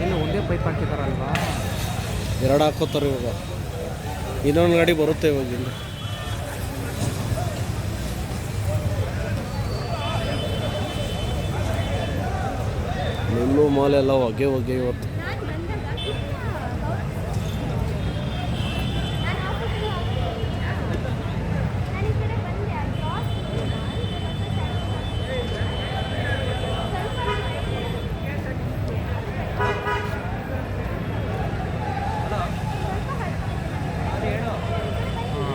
ಇಲ್ಲ ಒಂದೇ ಪೈಪ್ ಹಾಕಿದಾರಲ್ವಾ? ಎರಡು ಹಾಕೋತಾರೆ ಇವಾಗ. ಇನ್ನೊಂದು ಗಾಡಿ ಬರುತ್ತೆ ಇವಾಗ ಇಲ್ಲಿ. ನೆಲ್ಲು ಮಾಲ್ ಎಲ್ಲ ಹೊಗೆ ಇವತ್ತು.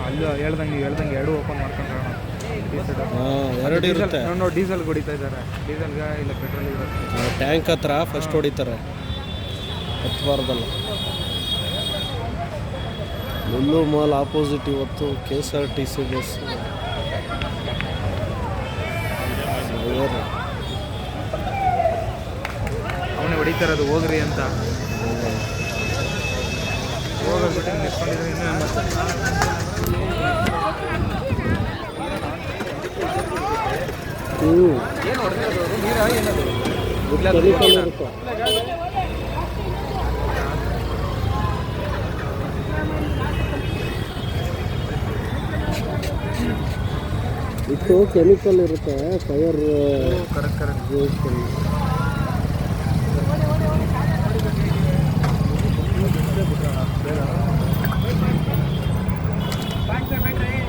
ಅಲ್ಲೂ ಹೇಳ್ದಂಗೆ ಎರಡು ಓಪನ್ ಮಾಡ್ಕೊಂಡ್ರೆ ಎರಡು ಇರುತ್ತೆ. ನೋಡಿ ಡೀಸೆಲ್ ಹೊಡಿತಾ ಇದ್ದಾರೆ. ಡೀಸೆಲ್ಗೆ ಇಲ್ಲ ಪೆಟ್ರೋಲ್ ಇರುತ್ತೆ. ಟ್ಯಾಂಕ್ ಹತ್ರ ಫಸ್ಟ್ ಹೊಡಿತಾರೆ, ಹತ್ತಬಾರ್ದಲ್ಲ. ನೆಲ್ಲು ಮಾಲ್ ಆಪೋಸಿಟ್ ಇವತ್ತು KSRTC ಬಸ್. ಅವನೇ ಹೊಡಿತಾ ಇರೋದು ಹೋಗ್ರಿ ಅಂತ. ಹೋಗ್ಬಿಟ್ಟು ನಿಂತ್ಕೊಂಡಿದ್ರೆ ಇನ್ನೂ ಏನು ಹೊಡೆದಿರೋದು ನೀರಾ ಏನದು? ಇಷ್ಟು ಕೆಮಿಕಲ್ ಇರುತ್ತೆ, ಫೈರ್. ಕರೆಕ್ಟ್